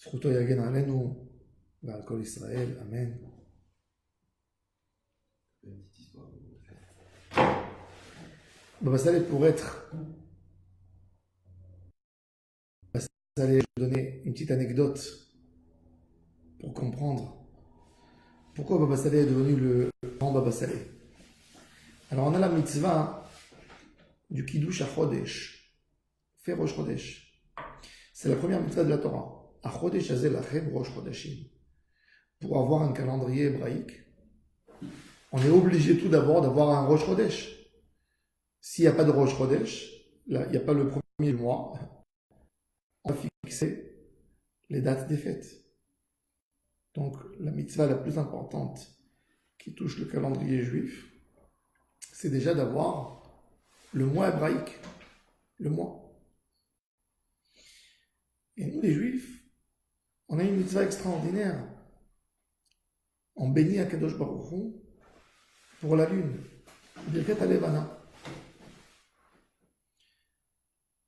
זכותו יגן עלינו ועל כל ישראל, אמן. Baba Saleh, pour être Baba Saleh, je vais donner une petite anecdote pour comprendre pourquoi Baba Saleh est devenu le grand Baba Saleh. Alors on a la mitzvah du Kiddush à Chodesh, faire Rosh Chodesh. C'est la première mitzvah de la Torah. À Chodesh Hazel Lachem Rosh Chodeshim. Pour avoir un calendrier hébraïque, on est obligé tout d'abord d'avoir un Rosh Chodesh. S'il n'y a pas de Rosh Chodesh, là, il n'y a pas le premier mois, on va fixer les dates des fêtes. Donc la mitzvah la plus importante qui touche le calendrier juif, c'est déjà d'avoir le mois hébraïque, le mois. Et nous les juifs, on a une mitzvah extraordinaire. On bénit Akadosh Baruch Hu pour la lune, Birkat Alevana.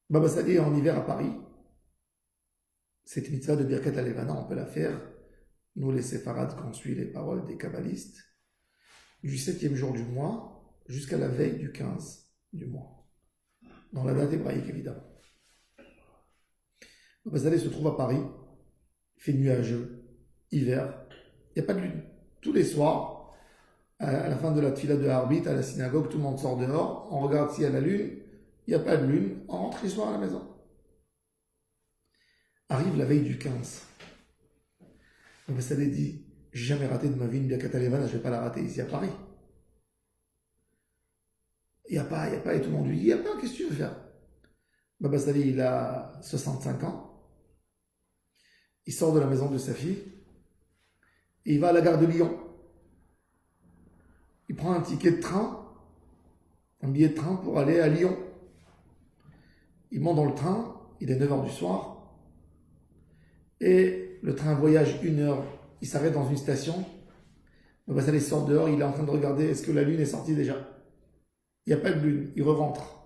Baba Saleh est en hiver à Paris. Cette mitzvah de Birkat Alevana, on peut la faire, nous les séfarades, qu'on suit les paroles des kabbalistes, du 7e jour du mois jusqu'à la veille du 15 du mois. Dans la date hébraïque, évidemment. Baba Saleh se trouve à Paris, il fait nuageux, hiver, il n'y a pas de lune. Tous les soirs, à la fin de la tfila de Harbit, à la synagogue, tout le monde sort dehors, on regarde s'il y a la lune, il n'y a pas de lune, on rentre le soir à la maison. Arrive la veille du 15. Baba Saleh dit, j'ai jamais raté de ma vie une Birkat Alevana, je ne vais pas la rater ici à Paris. Il n'y a pas, et tout le monde lui dit, il n'y a pas, qu'est-ce que tu veux faire? Baba Saleh, il a 65 ans, il sort de la maison de sa fille, et il va à la gare de Lyon. Il prend un ticket de train, un billet de train pour aller à Lyon. Il monte dans le train, il est 9h du soir, et le train voyage 1 heure, il s'arrête dans une station, Baba Saleh sort dehors, il est en train de regarder, est-ce que la lune est sortie déjà? Il n'y a pas de lune, il re-rentre,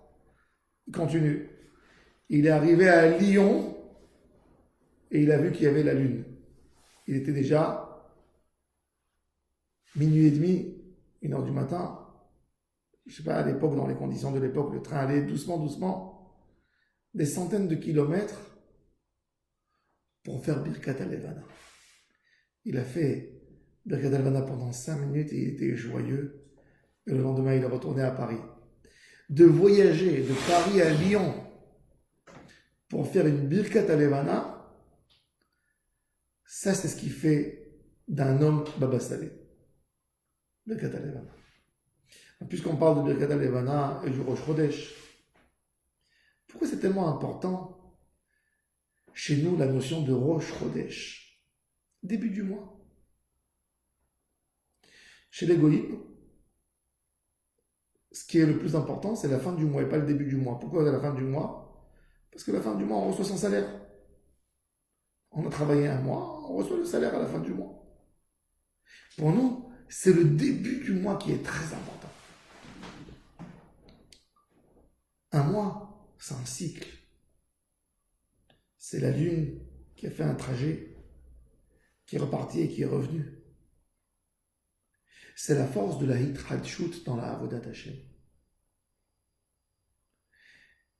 il continue. Il est arrivé à Lyon, et il a vu qu'il y avait la lune. Il était déjà minuit et demi, 1h du matin. Je ne sais pas, à l'époque, dans les conditions de l'époque, le train allait doucement, doucement, des centaines de kilomètres pour faire Birkat Alevana. Il a fait Birkat Alevana pendant 5 minutes et il était joyeux. Et le lendemain, il est retourné à Paris. De voyager de Paris à Lyon pour faire une Birkat Alevana, ça, c'est ce qui fait d'un homme Baba Saleh. Birkat Alevana. Puisqu'on parle de Birkat Alevana et du Rosh Chodesh, pourquoi c'est tellement important chez nous la notion de Rosh Chodesh, début du mois? Chez les Goïms, ce qui est le plus important, c'est la fin du mois et pas le début du mois. Pourquoi la fin du mois? Parce que la fin du mois, on reçoit son salaire. On a travaillé un mois, on reçoit le salaire à la fin du mois. Pour nous, c'est le début du mois qui est très important. Un mois, c'est un cycle. C'est la lune qui a fait un trajet, qui est repartie et qui est revenue. C'est la force de la Hitrachut dans la Avodat Hashem.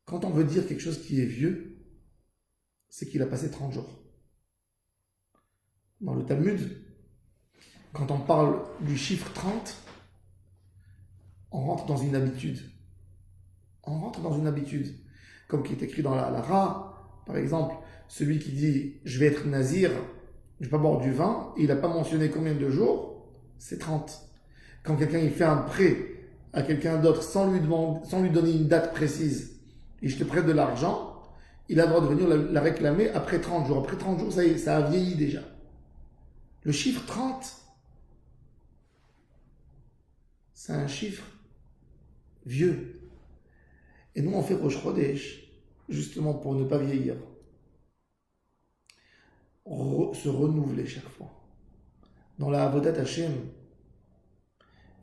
Quand on veut dire quelque chose qui est vieux, c'est qu'il a passé 30 jours. Dans le Talmud, quand on parle du chiffre 30, on rentre dans une habitude. On rentre dans une habitude. Comme qui est écrit dans la Ra, par exemple, celui qui dit « je vais être nazir, je ne vais pas boire du vin », il n'a pas mentionné combien de jours, c'est 30. Quand quelqu'un il fait un prêt à quelqu'un d'autre sans lui donner une date précise, et je te prête de l'argent, il a le droit de venir la réclamer après 30 jours. Après 30 jours, ça a vieilli déjà. Le chiffre 30, c'est un chiffre vieux. Et nous, on fait Rosh Chodesh, justement pour ne pas vieillir. Se renouveler chaque fois. Dans la Avodat Hashem,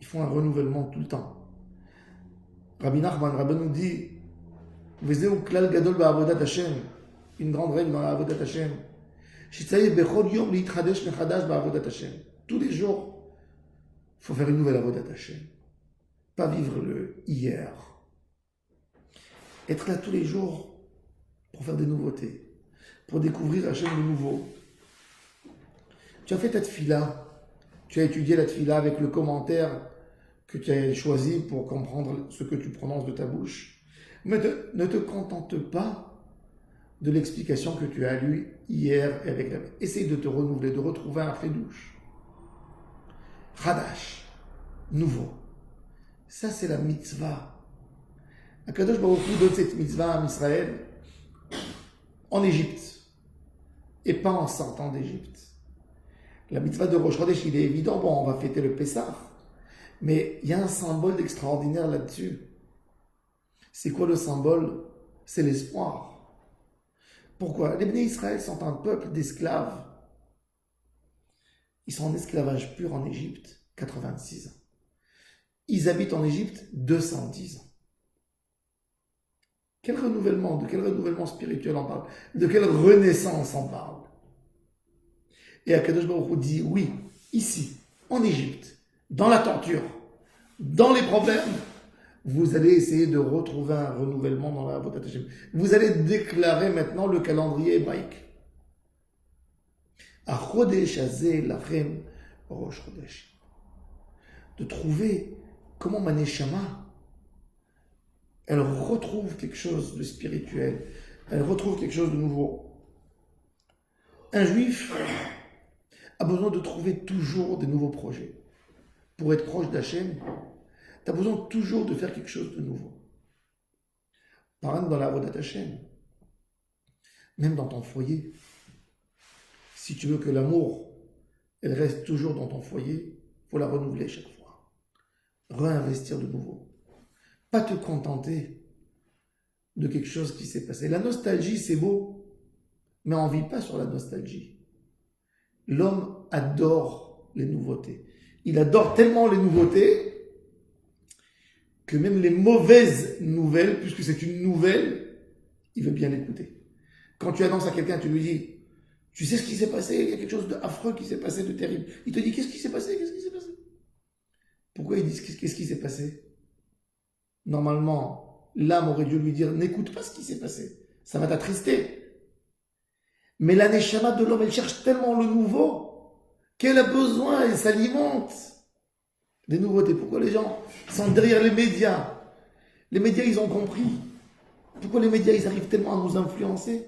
ils font un renouvellement tout le temps. Rabbi Nachman nous dit Vezeu klal gadol ba'avodat Hashem, une grande règle dans la Avodat Hashem. Tous les jours, il faut faire une nouvelle avodat Hashem. Pas vivre le hier. Être là tous les jours pour faire des nouveautés, pour découvrir Hashem de nouveau. Tu as fait ta tfila, tu as étudié la tfila avec le commentaire que tu as choisi pour comprendre ce que tu prononces de ta bouche. Mais ne te contente pas de l'explication que tu as lue hier et avec la... Essaye de te renouveler, de retrouver un chidouche. Hadash, nouveau. Ça, c'est la mitzvah. Akadosh Baruch Hu donne cette mitzvah à Israël en Égypte et pas en sortant d'Égypte. La mitzvah de Rosh Chodesh, il est évident, bon, on va fêter le Pessah, mais il y a un symbole extraordinaire là-dessus. C'est quoi le symbole? C'est l'espoir. Pourquoi? Les Bnei Israël sont un peuple d'esclaves. Ils sont en esclavage pur en Égypte, 86 ans. Ils habitent en Égypte 210 ans. Quel renouvellement, de quel renouvellement spirituel on parle? De quelle renaissance on parle? Et Akadosh Baruch Hu dit, oui, ici, en Égypte, dans la torture, dans les problèmes, vous allez essayer de retrouver un renouvellement dans la Avodat Hashem. Vous allez déclarer maintenant le calendrier hébraïque. A Chodesh Hazeh Lachem Rosh Chodesh. De trouver comment ma neshama, elle retrouve quelque chose de spirituel, elle retrouve quelque chose de nouveau. Un juif a besoin de trouver toujours des nouveaux projets. Pour être proche d'Hachem, tu as besoin toujours de faire quelque chose de nouveau. Par exemple, dans la Avodat Hashem, même dans ton foyer, si tu veux que l'amour, elle reste toujours dans ton foyer, il faut la renouveler chaque fois. Réinvestir de nouveau. Pas te contenter de quelque chose qui s'est passé. La nostalgie, c'est beau, mais on ne vit pas sur la nostalgie. L'homme adore les nouveautés. Il adore tellement les nouveautés que même les mauvaises nouvelles, puisque c'est une nouvelle, il veut bien l'écouter. Quand tu annonces à quelqu'un, tu lui dis, tu sais ce qui s'est passé, il y a quelque chose d'affreux qui s'est passé, de terrible. Il te dit, qu'est-ce qui s'est passé? Qu'est-ce qui s'est passé? Pourquoi ils disent, qu'est-ce qui s'est passé? Normalement, l'âme aurait dû lui dire, n'écoute pas ce qui s'est passé. Ça va t'attrister. Mais la neshama de l'homme, elle cherche tellement le nouveau qu'elle a besoin, elle s'alimente des nouveautés. Pourquoi les gens sont derrière les médias? Les médias, ils ont compris. Pourquoi les médias, ils arrivent tellement à nous influencer?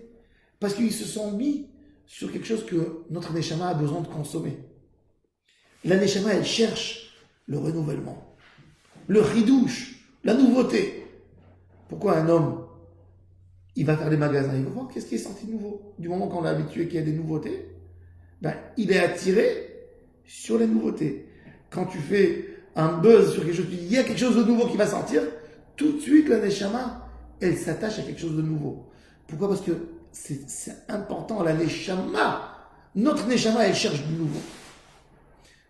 Parce qu'ils se sont mis sur quelque chose que notre neshama a besoin de consommer. La neshama, elle cherche le renouvellement, le ridouche, la nouveauté. Pourquoi un homme, il va faire les magasins, il va voir qu'est-ce qui est sorti de nouveau. Du moment qu'on l'a habitué qu'il y a des nouveautés, il est attiré sur les nouveautés. Quand tu fais un buzz sur quelque chose, tu dis, il y a quelque chose de nouveau qui va sortir, tout de suite, la neshama, elle s'attache à quelque chose de nouveau. Pourquoi? Parce que c'est important, la neshama. Notre neshama, elle cherche du nouveau.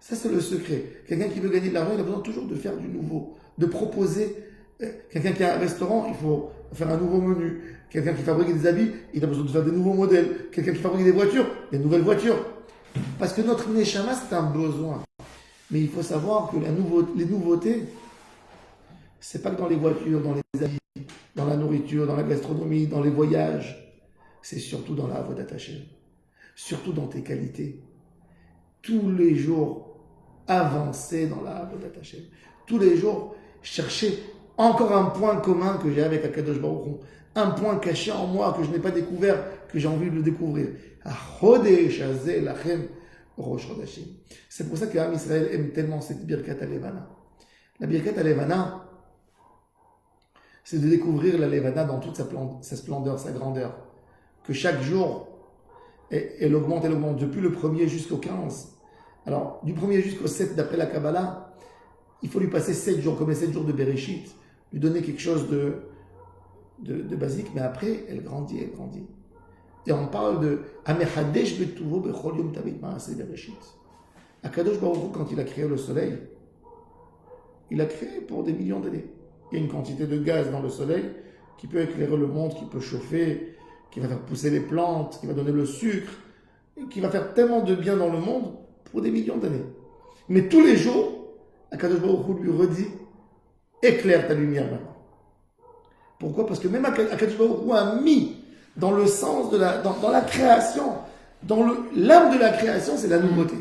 Ça, c'est le secret. Quelqu'un qui veut gagner de l'argent, il a besoin toujours de faire du nouveau, de proposer. Quelqu'un qui a un restaurant, il faut faire un nouveau menu. Quelqu'un qui fabrique des habits, il a besoin de faire des nouveaux modèles. Quelqu'un qui fabrique des voitures, des nouvelles voitures. Parce que notre neshama, c'est un besoin. Mais il faut savoir que les nouveautés, c'est pas que dans les voitures, dans les habits, dans la nourriture, dans la gastronomie, dans les voyages. C'est surtout dans la Avodat Hashem. Surtout dans tes qualités. Tous les jours, avancer dans la Avodat Hashem. Tous les jours, chercher encore un point commun que j'ai avec Akadosh Baruch Hu. Un point caché en moi que je n'ai pas découvert, que j'ai envie de le découvrir. C'est pour ça que l'Am Israël aime tellement cette Birkat Alevana. La Birkat Alevana, c'est de découvrir la Levana dans toute sa splendeur, sa grandeur. Que chaque jour, elle augmente, depuis le 1er jusqu'au 15. Alors, du 1er jusqu'au 7, d'après la Kabbalah, il faut lui passer 7 jours, comme les 7 jours de Bereshit, lui donner quelque chose de basique, mais après, elle grandit. Et on parle de Amechadesh betuvo bechol yom tamid ma'aseh Bereshit. Akadosh Baruch Hu, quand il a créé le soleil, il a créé pour des millions d'années. Il y a une quantité de gaz dans le soleil qui peut éclairer le monde, qui peut chauffer, qui va faire pousser les plantes, qui va donner le sucre. et qui va faire tellement de bien dans le monde pour des millions d'années. Mais tous les jours, Akadosh Baruch Hu lui redit, éclaire ta lumière maintenant. Pourquoi? Parce que même Akadosh Baruch Hu a mis dans le sens de dans la création, l'âme de la création, c'est la nouveauté.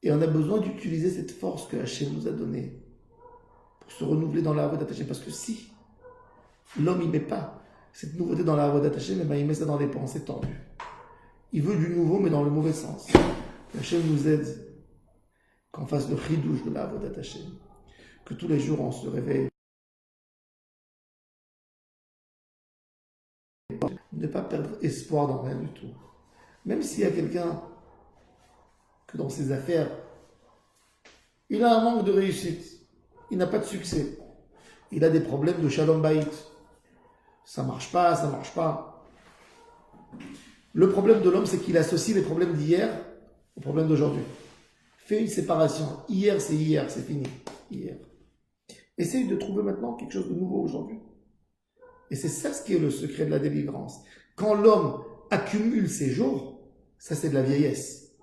Et on a besoin d'utiliser cette force que Hachem nous a donnée pour se renouveler dans la Avodat Hashem. Parce que si l'homme il met pas cette nouveauté dans la Avodat Hashem, eh ben, il met ça dans les pensées tendues. Il veut du nouveau, mais dans le mauvais sens. Hachem nous aide qu'on fasse le chidouche de la Avodat Hashem. Que tous les jours on se réveille. Ne pas perdre espoir dans rien du tout. Même s'il y a quelqu'un que dans ses affaires, il a un manque de réussite, il n'a pas de succès, il a des problèmes de shalom bayit, ça marche pas. Le problème de l'homme, c'est qu'il associe les problèmes d'hier aux problèmes d'aujourd'hui. Fais une séparation. Hier, c'est fini. Hier. Essaye de trouver maintenant quelque chose de nouveau aujourd'hui. Et c'est ça ce qui est le secret de la délivrance. Quand l'homme accumule ses jours, ça c'est de la vieillesse.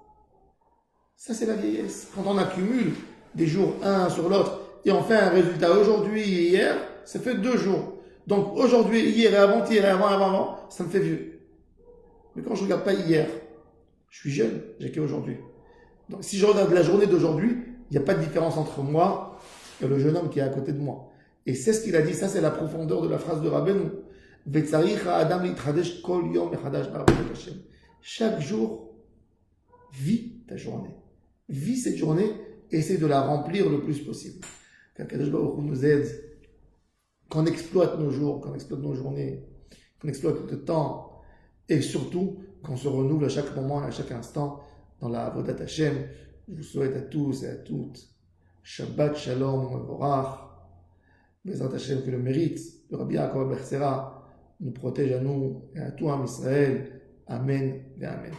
Ça c'est la vieillesse. Quand on accumule des jours un sur l'autre et on fait un résultat aujourd'hui et hier, ça fait 2 jours. Donc aujourd'hui, hier et avant-hier et avant, ça me fait vieux. Mais quand je ne regarde pas hier, je suis jeune, j'ai qu'aujourd'hui. Donc si je regarde la journée d'aujourd'hui, il n'y a pas de différence entre moi et le jeune homme qui est à côté de moi. Et c'est ce qu'il a dit, ça c'est la profondeur de la phrase de Rabbeinu. Chaque jour, vis ta journée. Vis cette journée et essaie de la remplir le plus possible. Qu'Akadosh Baruch Hu nous aide, qu'on exploite nos jours, qu'on exploite nos journées, qu'on exploite le temps et surtout qu'on se renouvelle à chaque moment et à chaque instant dans la Avodat Hashem. Je vous souhaite à tous et à toutes Shabbat Shalom Mevorach. Bezrat Hashem, que le mérite de Rabbi Yaakov Bersera nous protège à nous et à tout Am Israël. Amen et Amen.